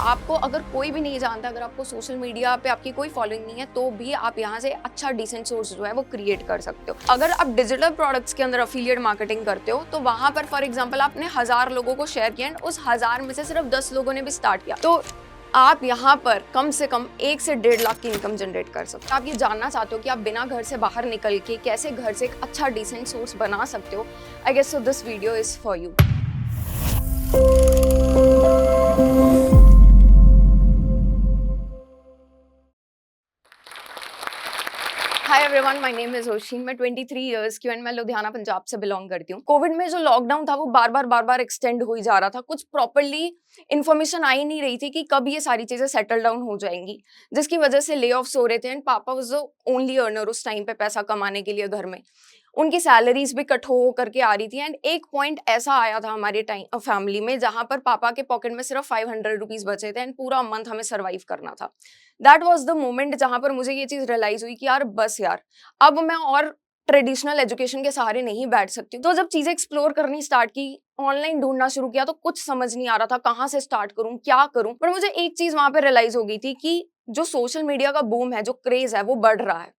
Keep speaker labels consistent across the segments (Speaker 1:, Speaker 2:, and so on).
Speaker 1: आपको अगर कोई भी नहीं जानता, अगर आपको सोशल मीडिया पे आपकी कोई फॉलोइंग नहीं है, तो भी आप यहाँ से अच्छा डिसेंट सोर्स जो है वो क्रिएट कर सकते हो। अगर आप डिजिटल प्रोडक्ट्स के अंदर अफिलिएट मार्केटिंग करते हो, तो वहां पर फॉर एग्जांपल आपने 1000 लोगों को शेयर किया एंड उस 1000 में से सिर्फ 10 लोगों ने भी स्टार्ट किया, तो आप यहाँ पर कम से कम 1 से 1.5 लाख की इनकम जनरेट कर सकते हो। आप ये जानना चाहते हो कि आप बिना घर से बाहर निकल के कैसे घर से एक अच्छा डिसेंट सोर्स बना सकते हो। I guess so this video is for you. Hi everyone, my name is Oshin. मैं 23 इयर्स की हूं एंड मैं लुधियाना पंजाब से बिलोंग करती हूँ। कोविड में जो लॉकडाउन था वो बार बार एक्सटेंड हो ही जा रहा था। कुछ प्रॉपरली इन्फॉर्मेशन आ ही नहीं रही थी कि कब ये सारी चीजें सेटल डाउन हो जाएंगी, जिसकी वजह से ले ऑफ्स हो रहे थे एंड पापा वाज द ओनली अर्नर उस टाइम पे पैसा कमाने के लिए घर में। उनकी सैलरीज भी कट हो करके आ रही थी एंड एक पॉइंट ऐसा आया था हमारे टाइम फैमिली में जहां पर पापा के पॉकेट में सिर्फ 500 रुपीज बचे थे एंड पूरा मंथ हमें सर्वाइव करना था। दैट वॉज द मोमेंट जहां पर मुझे ये चीज रियलाइज हुई कि यार बस यार, अब मैं और ट्रेडिशनल एजुकेशन के सहारे नहीं बैठ सकती। तो जब चीजें एक्सप्लोर करनी स्टार्ट की, ऑनलाइन ढूंढना शुरू किया, तो कुछ समझ नहीं आ रहा था कहाँ से स्टार्ट करूं, क्या करूं। पर मुझे एक चीज वहां पे रियलाइज हो गई थी कि जो सोशल मीडिया का बूम है, जो क्रेज है, वो बढ़ रहा है।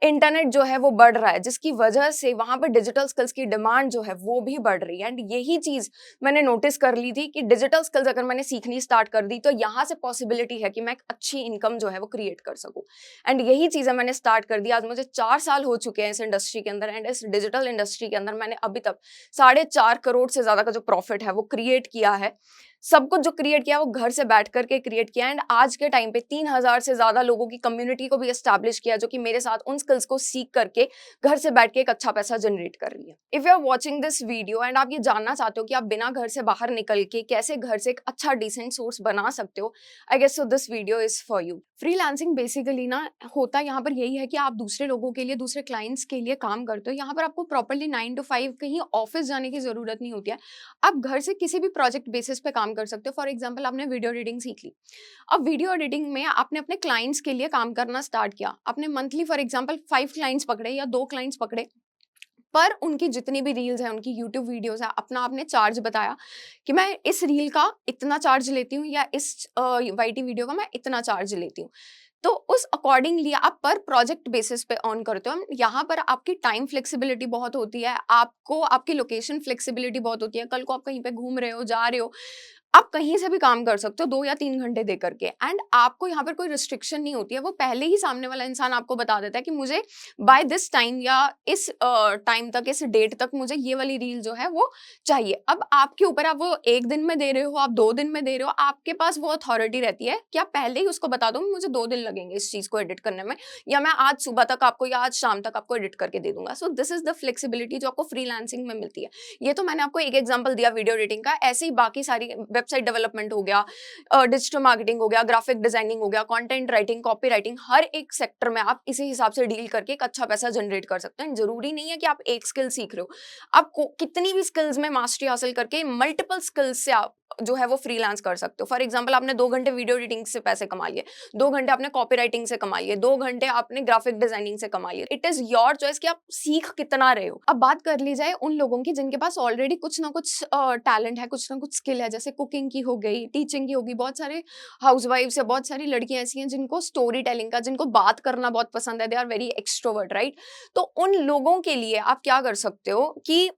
Speaker 1: इंटरनेट जो है वो बढ़ रहा है, जिसकी वजह से वहां पर डिजिटल स्किल्स की डिमांड जो है वो भी बढ़ रही है। एंड यही चीज मैंने नोटिस कर ली थी कि डिजिटल स्किल्स अगर मैंने सीखनी स्टार्ट कर दी, तो यहाँ से पॉसिबिलिटी है कि मैं एक अच्छी इनकम जो है वो क्रिएट कर सकूं। एंड यही चीजें मैंने स्टार्ट कर दी। आज मुझे 4 साल हो चुके हैं इस इंडस्ट्री के अंदर एंड इस डिजिटल इंडस्ट्री के अंदर मैंने अभी तक 4.5 करोड़ से ज्यादा का जो प्रॉफिट है वो क्रिएट किया है। सब कुछ जो क्रिएट किया वो घर से बैठ करके क्रिएट किया एंड आज के टाइम पे 3000 से ज्यादा लोगों की कम्युनिटी को भी एस्टैब्लिश किया, जो कि मेरे साथ उन स्किल्स को सीख करके घर से बैठ के एक अच्छा पैसा जनरेट कर रही है। If you are watching this video and आप ये जानना चाहते हो कि आप बिना घर से बाहर निकल के कैसे घर से एक अच्छा डिसेंट सोर्स बना सकते हो, I guess so this video is for you. Freelancing basically ना होता यहाँ पर यही है कि आप दूसरे लोगों के लिए, दूसरे क्लाइंट्स के लिए काम करते हो। यहाँ पर आपको प्रॉपरली 9 to 5 कहीं ऑफिस जाने की जरूरत नहीं होती है। आप घर से किसी भी प्रोजेक्ट बेसिस पे काम कर सकते हो। फॉर एग्जांपल आपने वीडियो एडिटिंग सीख ली, अब वीडियो एडिटिंग में आपने अपने क्लाइंट्स के लिए काम करना स्टार्ट किया। आपने मंथली फॉर एग्जांपल 5 क्लाइंट्स पकड़े या 2 क्लाइंट्स पकड़े, पर उनकी जितनी भी रील्स है, उनकी यूट्यूब वीडियोस है, अपना आपने चार्ज बताया कि मैं इस रील का इतना चार्ज लेती हूँ या इस वाईटी वीडियो का मैं इतना चार्ज लेती हूँ। तो उस अकॉर्डिंगली आप पर प्रोजेक्ट बेसिस पे ऑन करते हो। यहाँ पर आपकी टाइम फ्लेक्सिबिलिटी बहुत होती है, आपको आपकी लोकेशन फ्लेक्सिबिलिटी बहुत होती है। कल को आप कहीं पे घूम रहे हो, जा रहे हो, आप कहीं से भी काम कर सकते हो 2 या 3 घंटे दे करके एंड आपको यहाँ पर कोई रिस्ट्रिक्शन नहीं होती है। वो पहले ही सामने वाला इंसान आपको बता देता है कि मुझे बाय दिस टाइम या इस टाइम तक, इस डेट तक मुझे ये वाली रील जो है वो चाहिए। अब आपके ऊपर, आप वो 1 दिन में दे रहे हो, आप 2 दिन में दे रहे हो, आपके पास वो अथॉरिटी रहती है कि आप पहले ही उसको बता दो मुझे 2 दिन लगेंगे इस चीज को एडिट करने में, या मैं आज सुबह तक आपको या आज शाम तक आपको एडिट करके दे दूंगा। So this is the flexibility जो आपको फ्रीलांसिंग में मिलती है। ये तो मैंने आपको एक एग्जांपल दिया वीडियो एडिटिंग का, ऐसे ही बाकी सारी वेबसाइट डेवलपमेंट हो गया, डिजिटल मार्केटिंग हो गया, ग्राफिक डिजाइनिंग हो गया, कंटेंट राइटिंग, कॉपी राइटिंग, हर एक सेक्टर में आप इसी हिसाब से डील करके एक अच्छा पैसा जनरेट कर सकते हैं। जरूरी नहीं है कि आप एक स्किल सीख रहे हो, आप कितनी भी स्किल्स में मास्टरी हासिल करके मल्टीपल स्किल्स से आप जो है वो फ्रीलांस कर सकते हो। फॉर एग्जांपल आपने 2 घंटे वीडियो एडिटिंग से पैसे कमा लिए, 2 घंटे आपने कॉपी राइटिंग से कमा लिए, 2 घंटे आपने ग्राफिक डिजाइनिंग से कमा लिए। इट इज योर चॉइस कि आप सीख कितना रहे हो। अब बात कर ली जाए उन लोगों की जिनके पास ऑलरेडी कुछ ना कुछ टैलेंट है, कुछ ना कुछ स्किल है, जैसे कुकिंग की हो गई, टीचिंग की होगी। बहुत सारे हाउसवाइफ्स या बहुत सारी लड़कियां ऐसी हैं जिनको स्टोरी टेलिंग का, जिनको बात करना बहुत पसंद है, they are very extrovert, right. तो उन लोगों के लिए आप क्या कर सकते हो कि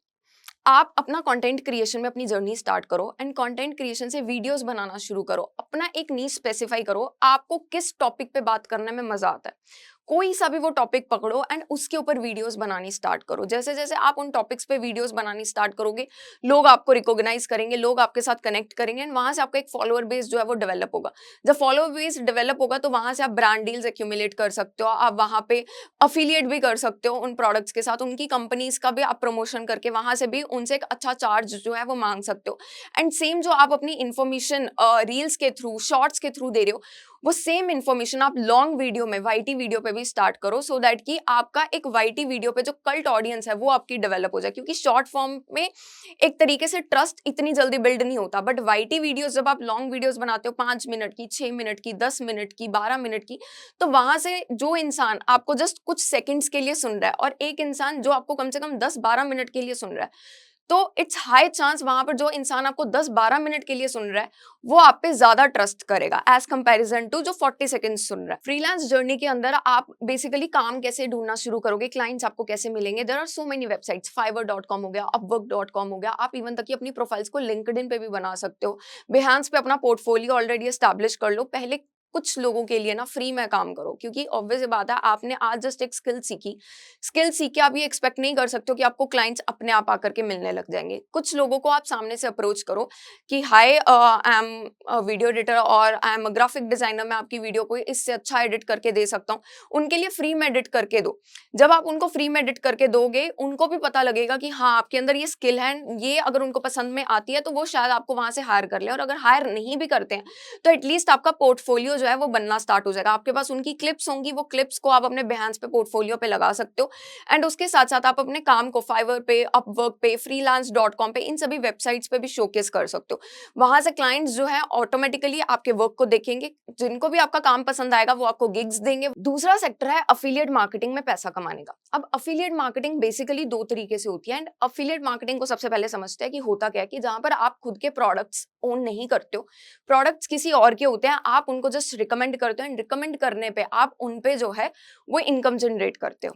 Speaker 1: आप अपना कंटेंट क्रिएशन में अपनी जर्नी स्टार्ट करो एंड कंटेंट क्रिएशन से वीडियोस बनाना शुरू करो। अपना एक नीश स्पेसिफाई करो, आपको किस टॉपिक पे बात करने में मजा आता है। कोई सा भी वो टॉपिक पकड़ो एंड उसके ऊपर वीडियोस बनानी स्टार्ट करो। जैसे जैसे आप उन टॉपिक्स पे वीडियोस बनानी स्टार्ट करोगे, लोग आपको रिकॉग्नाइज करेंगे, लोग आपके साथ कनेक्ट करेंगे एंड वहां से आपका एक फॉलोअर बेस जो है वो डेवलप होगा। जब फॉलोअर बेस डेवलप होगा तो वहां से आप ब्रांड डील्स एक्यूमुलेट कर सकते हो, आप वहां पे अफिलिएट भी कर सकते हो उन प्रोडक्ट्स के साथ, उनकी कंपनीज का भी आप प्रमोशन करके वहां से भी उनसे एक अच्छा चार्ज जो है वो मांग सकते हो। एंड सेम जो आप अपनी इन्फॉर्मेशन रील्स के थ्रू, शॉर्ट्स के थ्रू दे रहे हो, वो सेम इन्फॉर्मेशन आप लॉन्ग वीडियो में, वाईटी वीडियो पे भी स्टार्ट करो, सो दैट कि आपका एक वाईटी वीडियो पे जो कल्ट ऑडियंस है वो आपकी डेवलप हो जाए। क्योंकि शॉर्ट फॉर्म में एक तरीके से ट्रस्ट इतनी जल्दी बिल्ड नहीं होता, बट वाईटी वीडियोस जब आप लॉन्ग वीडियोस बनाते हो 5 मिनट की, 6 मिनट की, 10 मिनट की, 12 मिनट की, तो वहां से जो इंसान आपको जस्ट कुछ सेकंड्स के लिए सुन रहा है और एक इंसान जो आपको कम से कम 10-12 मिनट के लिए सुन रहा है, तो इट्स हाई चांस वहां पर जो इंसान आपको 10-12 मिनट के लिए सुन रहा है वो आप पे ज्यादा ट्रस्ट करेगा एज कंपैरिजन टू जो 40 सेकंड्स सुन रहा है। फ्रीलांस जर्नी के अंदर आप बेसिकली काम कैसे ढूंढना शुरू करोगे, क्लाइंट्स आपको कैसे मिलेंगे, there are so many websites, fiverr.com हो गया, upwork.com हो गया, आप इवन तक कि अपनी प्रोफाइल्स को लिंक्डइन पे भी बना सकते हो। बिहांस पे अपना पोर्टफोलियो ऑलरेडी एस्टैब्लिश कर लो। पहले कुछ लोगों के लिए ना फ्री में काम करो, क्योंकि ऑब्वियस बात है आपने आज जस्ट एक स्किल सीख के आप ये एक्सपेक्ट नहीं कर सकते हो कि आपको क्लाइंट्स अपने आप आकर के मिलने लग जाएंगे। कुछ लोगों को आप सामने से अप्रोच करो कि हाय आई एम वीडियो एडिटर और आई एम ग्राफिक डिजाइनर, मैं आपकी वीडियो को इससे अच्छा एडिट करके दे सकता हूँ, उनके लिए फ्री में एडिट करके दो। जब आप उनको फ्री में एडिट करके दोगे उनको भी पता लगेगा कि हाँ आपके अंदर ये स्किल है, ये अगर उनको पसंद में आती है तो वो शायद आपको वहां से हायर कर ले। और अगर हायर नहीं भी करते हैं तो एटलीस्ट आपका पोर्टफोलियो जो है वो बनना स्टार्ट हो जाएगा। आपके पास उनकी क्लिप्स होंगी, वो क्लिप्स को आप अपने बिहांस पे पोर्टफोलियो पे लगा सकते हो। एंड उसके साथ साथ आप अपने काम को फाइवर पे, अपवर्क पे, freelance.com पे, इन सभी वेबसाइट्स पे भी शोकेस कर सकते हो। वहां से क्लाइंट्स जो है ऑटोमेटिकली आपके वर्क को देखेंगे, जिनको भी आपका काम पसंद आएगा वो आपको गिग्स देंगे। दूसरा सेक्टर है अफिलिएट मार्केटिंग में पैसा कमाने का। अब अफिलिएट मार्केटिंग बेसिकली दो तरीके से होती है। एंड अफिलिएट मार्केटिंग को सबसे पहले समझते हैं कि होता क्या है, कि जहां पर आप खुद के प्रोडक्ट्स ओन नहीं करते हो, प्रोडक्ट्स किसी और के होते हैं, आप उनको जस्ट रिकमेंड करते हो एंड रिकमेंड करने पे आप उन पे जो है वो इनकम जनरेट करते हो।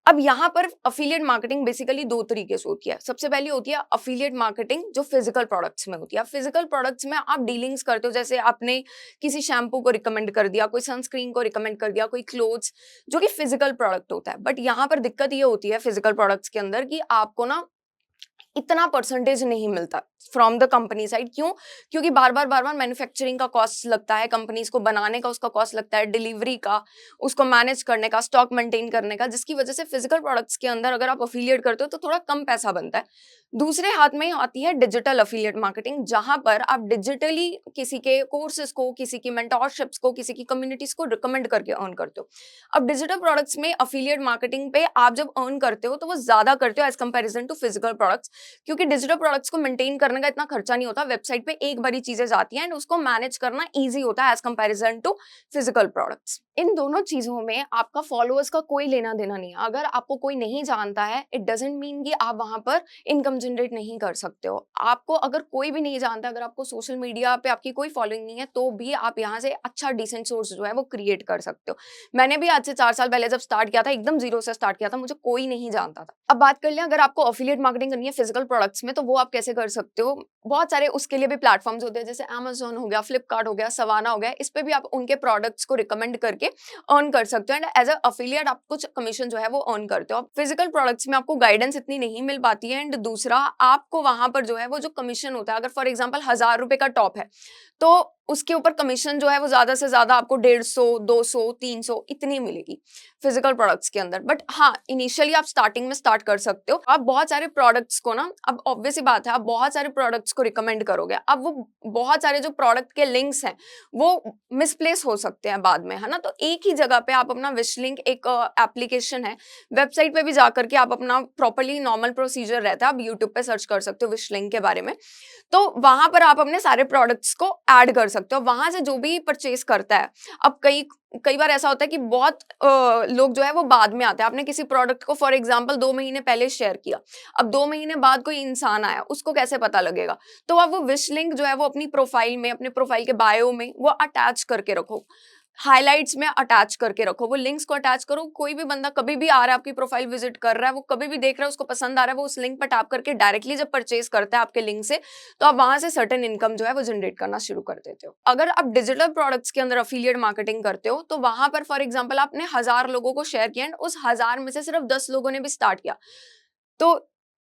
Speaker 1: अब यहाँ पर अफिलिएट मार्केटिंग बेसिकली दो तरीके से होती है। सबसे पहली होती है अफिलिएट मार्केटिंग जो फिजिकल प्रोडक्ट्स में होती है। फिजिकल प्रोडक्ट्स में आप डीलिंग्स करते हो, जैसे आपने किसी शैम्पू को रिकमेंड कर दिया, कोई सनस्क्रीन को रिकमेंड कर दिया, कोई क्लोथ्स, जो कि फिजिकल प्रोडक्ट होता है। बट यहाँ पर दिक्कत ये होती है फिजिकल प्रोडक्ट्स के अंदर कि आपको ना इतना परसेंटेज नहीं मिलता फ्रॉम द कंपनी साइड। क्यों? क्योंकि बार बार मैन्युफैक्चरिंग का कॉस्ट लगता है, कंपनीज को बनाने का उसका कॉस्ट लगता है, डिलीवरी का, उसको मैनेज करने का, स्टॉक मेंटेन करने का, जिसकी वजह से फिजिकल प्रोडक्ट्स के अंदर अगर आप अफिलिएट करते हो तो थोड़ा कम पैसा बनता है। दूसरे हाथ में आती है डिजिटल अफिलिएट मार्केटिंग, जहां पर आप डिजिटली किसी के कोर्सेज को, किसी की मेंटोरशिप्स को, किसी की कम्युनिटीज को रिकमेंड करके अर्न करते हो। अब डिजिटल प्रोडक्ट्स में अफिलिएट मार्केटिंग पे आप जब अर्न करते हो तो वो ज्यादा करते हो as comparison to physical products, क्योंकि डिजिटल प्रोडक्ट्स को मेंटेन करने का इतना खर्चा नहीं होता। वेबसाइट पे एक बारी चीजें जाती हैं एंड उसको मैनेज करना इजी होता है as comparison to physical products. इन दोनों चीजों में आपका फॉलोअर्स का कोई लेना देना नहीं है। अगर आपको कोई नहीं जानता है इट डजंट मीन कि आप वहां पर इनकम जनरेट नहीं कर सकते हो। आपको अगर कोई भी नहीं जानता, अगर आपको सोशल मीडिया पे आपकी कोई फॉलोइंग नहीं है, तो भी आप यहाँ से अच्छा डिसेंट सोर्स जो है वो क्रिएट कर सकते हो। मैंने भी आज से 4 साल पहले जब स्टार्ट किया था, एकदम जीरो से स्टार्ट किया था, मुझे कोई नहीं जानता था। अब बात कर लें अगर आपको अफिलिएट मार्केटिंग करनी है फिजिकल प्रोडक्ट्स में, तो वो आप कैसे कर सकते हो। बहुत सारे उसके लिए भी प्लेटफॉर्म्स होते हैं, जैसे Amazon हो गया, फ्लिपकार्ट हो गया, सवाना हो गया। इस पे भी आप उनके प्रोडक्ट्स को रिकमेंड करके अर्न कर सकते हो एंड एज अ अफिलिएट आप कुछ कमीशन जो है वो अर्न करते हो। फिजिकल प्रोडक्ट्स में आपको गाइडेंस इतनी नहीं मिल पाती है एंड दूसरा आपको वहां पर जो है वो जो कमीशन होता है, अगर फॉर एग्जाम्पल 1000 रुपए का टॉप है तो उसके ऊपर कमीशन जो है वो ज्यादा से ज्यादा आपको 150, 200, 300 इतनी मिलेगी फिजिकल प्रोडक्ट्स के अंदर। बट हाँ, इनिशियली आप स्टार्टिंग में स्टार्ट कर सकते हो। आप बहुत सारे प्रोडक्ट्स को ना, अब ऑब्वियस ही बात है आप बहुत सारे प्रोडक्ट्स को रिकमेंड करोगे, अब वो बहुत सारे जो प्रोडक्ट के लिंक्स हैं वो मिसप्लेस हो सकते हैं बाद में, है ना। तो एक ही जगह पे आप अपना विश लिंक, एक एप्लीकेशन है, वेबसाइट पे भी जाकर के आप अपना प्रॉपरली नॉर्मल प्रोसीजर रहता है, आप यूट्यूब पे सर्च कर सकते हो विश लिंक के बारे में, तो वहां पर आप अपने सारे प्रोडक्ट्स को ऐड कर सकते हो। वहां से जो भी परचेज करता है, अब कई कई बार ऐसा होता है कि बहुत लोग जो है वो बाद में आते हैं। आपने किसी प्रोडक्ट को फॉर एग्जांपल 2 महीने पहले शेयर किया, अब 2 महीने बाद कोई इंसान आया, उसको कैसे पता लगेगा। तो आप वो विश लिंक जो है वो अपनी प्रोफाइल में, अपने प्रोफाइल के बायो में वो अटैच करके रखो, हाइलाइट्स में अटैच करके रखो, वो लिंक्स को अटैच करो। कोई भी बंदा कभी भी आ रहा है, आपकी प्रोफाइल विजिट कर रहा है, वो कभी भी देख रहा है, उसको पसंद आ रहा है, वो उस लिंक पर टैप करके डायरेक्टली जब परचेज करता है आपके लिंक से, तो आप वहां से सर्टेन इनकम जो है वो जनरेट करना शुरू कर देते हो। अगर आप डिजिटल प्रोडक्ट्स के अंदर अफिलिएट मार्केटिंग करते हो तो वहां पर फॉर एग्जाम्पल आपने 1000 लोगों को शेयर किया एंड उस 1000 में से सिर्फ 10 लोगों ने भी स्टार्ट किया, तो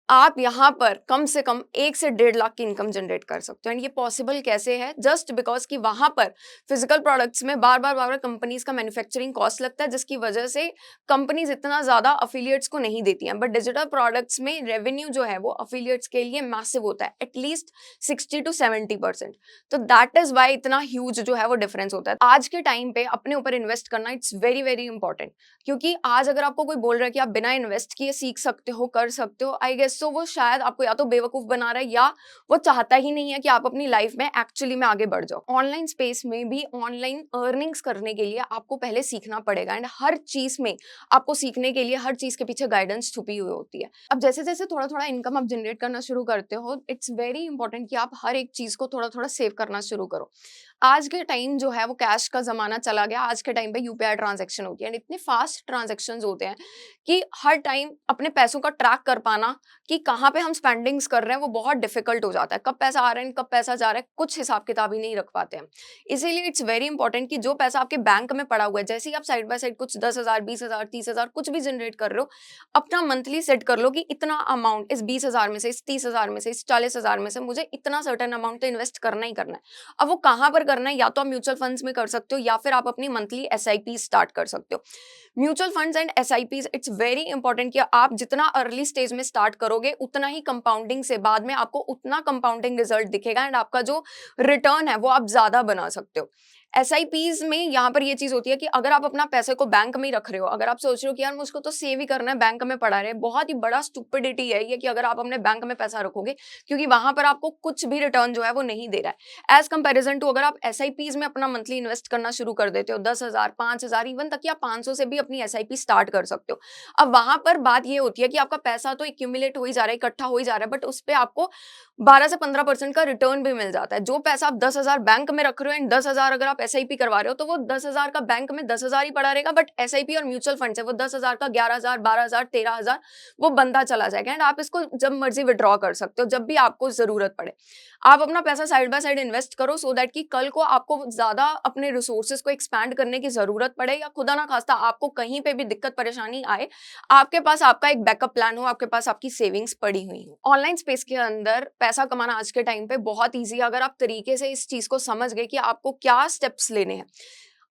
Speaker 1: आप यहाँ पर कम से कम 1 से 1.5 लाख की इनकम जनरेट कर सकते हो। एंड ये पॉसिबल कैसे है? जस्ट बिकॉज कि वहां पर फिजिकल प्रोडक्ट्स में बार बार कंपनीज का मैन्युफैक्चरिंग कॉस्ट लगता है, जिसकी वजह से कंपनीज इतना ज्यादा अफिलिएट्स को नहीं देती हैं। बट डिजिटल प्रोडक्ट्स में रेवेन्यू जो है वो अफिलिएट्स के लिए मैसिव होता है, एटलीस्ट 60 to 70%। तो दैट इज वाई इतना ह्यूज जो है वो डिफरेंस होता है। आज के टाइम पे अपने ऊपर इन्वेस्ट करना इट्स वेरी वेरी इंपॉर्टेंट, क्योंकि आज अगर आपको कोई बोल रहा है कि आप बिना इन्वेस्ट किए सीख सकते हो, कर सकते हो, आई गेस सो वो शायद आपको या तो बेवकूफ़ बना रहा है या वो चाहता ही नहीं है कि आप अपनी लाइफ में एक्चुअली में आगे बढ़ जाओ। ऑनलाइन स्पेस में भी ऑनलाइन अर्निंग्स करने के लिए आपको पहले सीखना पड़ेगा एंड हर चीज़ में आपको सीखने के लिए हर चीज़ के पीछे गाइडेंस छुपी हुई होती है। अब जैसे-जैसे थोड़ा-थोड़ा इनकम आप जनरेट करना शुरू करते हो, इट्स वेरी इंपॉर्टेंट कि आप हर एक चीज़ को थोड़ा-थोड़ा सेव करना शुरू करो। आज के टाइम जो है वो कैश का ज़माना चला गया, आज के टाइम पे यूपीआई ट्रांज़ैक्शन होती है एंड इतने फास्ट ट्रांज़ैक्शंस होते हैं कि हर टाइम अपने पैसों का ट्रैक कर पाना कि कहाँ पे हम स्पेंडिंग्स कर रहे हैं वो बहुत डिफिकल्ट हो जाता है। कब पैसा आ रहा है, कब पैसा जा रहा है, कुछ हिसाब-किताब ही नहीं रख पाते हैं। इसीलिए इट्स वेरी इंपॉर्टेंट कि जो पैसा आपके बैंक में पड़ा हुआ है, जैसे ही आप साइड बाय साइड कुछ 10,000, 20,000, 30,000 कुछ भी जनरेट कर रहे हो, अपना मंथली सेट कर लो कि इतना अमाउंट इस 20,000 में से, इस 30,000 में से, इस 40,000 में से मुझे इतना सर्टेन अमाउंट तो इन्वेस्ट करना ही करना है। अब वो कहाँ पर करना है, या तो आप म्यूचुअल फंड्स में कर सकते हो या फिर आप अपनी मंथली एसआईपी स्टार्ट कर सकते हो। Mutual funds and SIPs it's very important कि आप जितना अर्ली स्टेज में स्टार्ट करोगे उतना ही कंपाउंडिंग से बाद में आपको उतना कंपाउंडिंग रिजल्ट दिखेगा एंड आपका जो रिटर्न है वो आप ज्यादा बना सकते हो। एसआईपीज में यहाँ पर ये चीज होती है कि अगर आप अपना पैसे को बैंक में ही रख रहे हो, अगर आप सोच रहे हो कि यार मुझको तो सेव ही करना है, बैंक में पड़ा रहे, बहुत ही बड़ा स्टुपिडिटी है ये कि अगर आप अपने बैंक में पैसा रखोगे, क्योंकि वहां पर आपको कुछ भी रिटर्न जो है वो नहीं दे रहा है एज कंपेरिजन टू अगर आप एसआईपीज में अपना मंथली इन्वेस्ट करना शुरू कर देते हो 10,000, 5,000, इवन तक कि आप 500 से भी अपनी एसआईपी स्टार्ट कर सकते हो। अब वहां पर बात ये होती है कि आपका पैसा तो एक्यूमुलेट हो ही जा रहा है, इकट्ठा हो ही जा रहा है, बट उस पर आपको 12 से 15% का रिटर्न भी मिल जाता है। जो पैसा आप 10,000 बैंक में रख रहे हो एंड 10,000 अगर आप एसआईपी करवा रहे हो तो वो 10,000 का बैंक में 10,000 ही पड़ा रहेगा, बट एसआईपी और म्यूचुअल फंड है वो 10,000 का 11,000, 12,000, 13,000 वो बनता चला जाएगा एंड आप इसको जब मर्जी विड्रॉ कर सकते हो जब भी आपको जरूरत पड़े। आप अपना पैसा साइड बाय साइड इन्वेस्ट करो सो दैट कि कल को आपको ज्यादा अपने रिसोर्सेज को एक्सपैंड करने की जरूरत पड़े या खुदा ना खास्ता आपको कहीं पे भी दिक्कत परेशानी आए, आपके पास आपका एक बैकअप प्लान हो, आपके पास आपकी सेविंग्स पड़ी हुई हो। ऑनलाइन स्पेस के अंदर पैसा कमाना आज के टाइम पे बहुत ईजी है अगर आप तरीके से इस चीज को समझ गए कि आपको क्या स्टेप्स लेने हैं।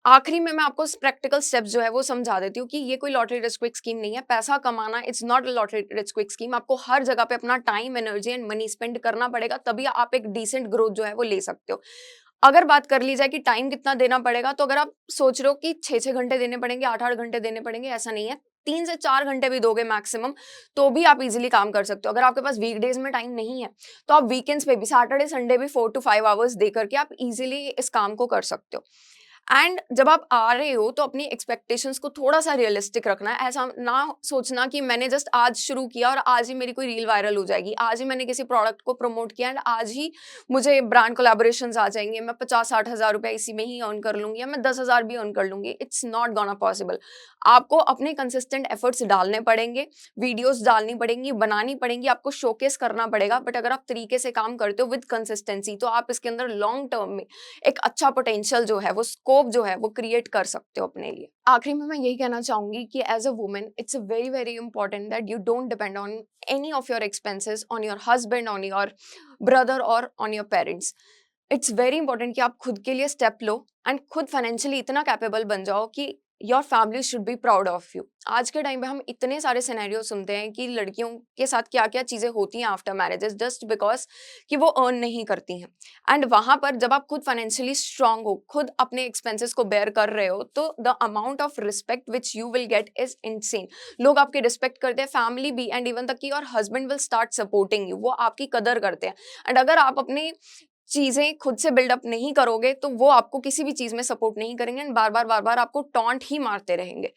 Speaker 1: आखिरी में मैं आपको प्रैक्टिकल स्टेप्स जो है वो समझा देती हूँ कि ये कोई लॉटरी रिच क्विक स्कीम नहीं है। पैसा कमाना it's not a lottery rich quick scheme. आपको हर जगह पे अपना time, energy and money spend करना पड़ेगा, तभी आप एक डिसेंट ग्रोथ जो है वो ले सकते हो। अगर बात कर ली जाए कि टाइम कितना देना पड़ेगा, तो अगर आप सोच रहे हो कि 6-6 घंटे देने पड़ेंगे, 8-8 घंटे देने पड़ेंगे, ऐसा नहीं है। 3 से 4 घंटे भी दोगे मैक्सिमम, तो भी आप इजीली काम कर सकते हो। अगर आपके पास वीकडेज में टाइम नहीं है, तो आप वीकेंड्स पे भी, सैटरडे संडे भी 4 to 5 आवर्स दे करके आप इजीली इस काम को कर सकते हो। एंड जब आप आ रहे हो तो अपनी एक्सपेक्टेशंस को थोड़ा सा रियलिस्टिक रखना है। ऐसा ना सोचना कि मैंने जस्ट आज शुरू किया और आज ही मेरी कोई रील वायरल हो जाएगी, आज ही मैंने किसी प्रोडक्ट को प्रमोट किया एंड आज ही मुझे ब्रांड कोलैबोरेशंस आ जाएंगे, मैं 50-60 हज़ार रुपए इसी में ही अर्न कर लूंगी या मैं 10,000 भी अर्न कर लूंगी। It's not gonna possible. आपको अपने कंसिस्टेंट एफर्ट्स डालने पड़ेंगे, वीडियोस डालनी पड़ेंगी, बनानी पड़ेंगी, आपको शोकेस करना पड़ेगा। बट अगर आप तरीके से काम करते हो विद कंसिस्टेंसी, तो आप इसके अंदर लॉन्ग टर्म में एक अच्छा पोटेंशियल जो है, वो स्कोप जो है वो क्रिएट कर सकते हो अपने लिए। आखिरी में मैं यही कहना चाहूंगी कि as a women it's very very important that you don't depend on any of your expenses, on your husband, on your brother और on your parents. It's very important कि आप खुद के लिए स्टेप लो एंड खुद फाइनेंशियली इतना capable बन जाओ कि your family should be proud of you. आज के टाइम पे हम इतने सारे सिनेरियो सुनते हैं कि लड़कियों के साथ क्या क्या चीजें होती हैं आफ्टर मैरिजेस, जस्ट बिकॉज कि वो अर्न नहीं करती हैं। एंड वहां पर जब आप खुद फाइनेंशियली स्ट्रांग हो, खुद अपने एक्सपेंसेस को बेयर कर रहे हो, तो the amount of respect which you will get is insane. लोग आपकी रिस्पेक्ट करते हैं, फैमिली भी, एंड इवन तक कि your husband will start supporting you. वो आपकी कदर करते हैं। एंड अगर आप अपने चीजें खुद से बिल्डअप नहीं करोगे तो वो आपको किसी भी चीज में सपोर्ट नहीं करेंगे एंड बार बार आपको टॉन्ट ही मारते रहेंगे।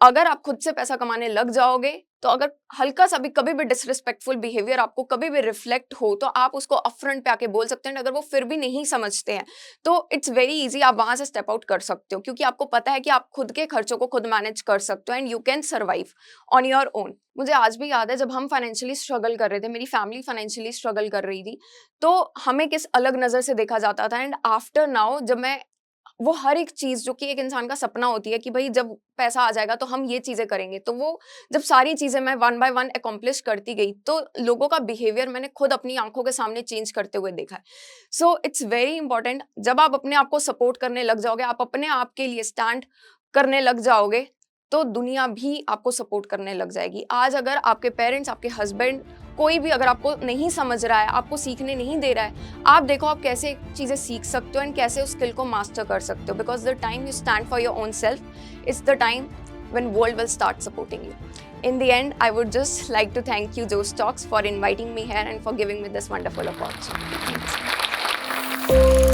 Speaker 1: अगर आप खुद से पैसा कमाने लग जाओगे, तो अगर हल्का सा भी कभी भी डिसरिस्पेक्टफुल बिहेवियर आपको कभी भी रिफ्लेक्ट हो, तो आप उसको अपफ्रंट पे आके बोल सकते हैं। अगर वो फिर भी नहीं समझते हैं तो इट्स वेरी इजी, आप वहां से स्टेप आउट कर सकते हो, क्योंकि आपको पता है कि आप खुद के खर्चों को खुद मैनेज कर सकते हो and you can survive on your own. मुझे आज भी याद है जब हम फाइनेंशियली स्ट्रगल कर रहे थे, मेरी फैमिली फाइनेंशियली स्ट्रगल कर रही थी, तो हमें किस अलग नजर से देखा जाता था। एंड आफ्टर नाउ जब मैं वो हर एक चीज जो कि एक इंसान का सपना होती है कि भाई जब पैसा आ जाएगा तो हम ये चीजें करेंगे, तो वो जब सारी चीजें मैं वन बाय वन अकॉम्प्लिश करती गई, तो लोगों का बिहेवियर मैंने खुद अपनी आंखों के सामने चेंज करते हुए देखा है। सो इट्स वेरी इंपॉर्टेंट, जब आप अपने आप को सपोर्ट करने लग जाओगे, आप अपने आप के लिए स्टैंड करने लग जाओगे, तो दुनिया भी आपको सपोर्ट करने लग जाएगी। आज अगर आपके पेरेंट्स, आपके हस्बैंड, कोई भी अगर आपको नहीं समझ रहा है, आपको सीखने नहीं दे रहा है, आप देखो आप कैसे चीजें सीख सकते हो एंड कैसे उस स्किल को मास्टर कर सकते हो। Because the time you stand for your own self, it's the time when world will start supporting you. In the end, I would just like to thank you, Josh Talks, for inviting me here and for giving me this wonderful opportunity. Thanks.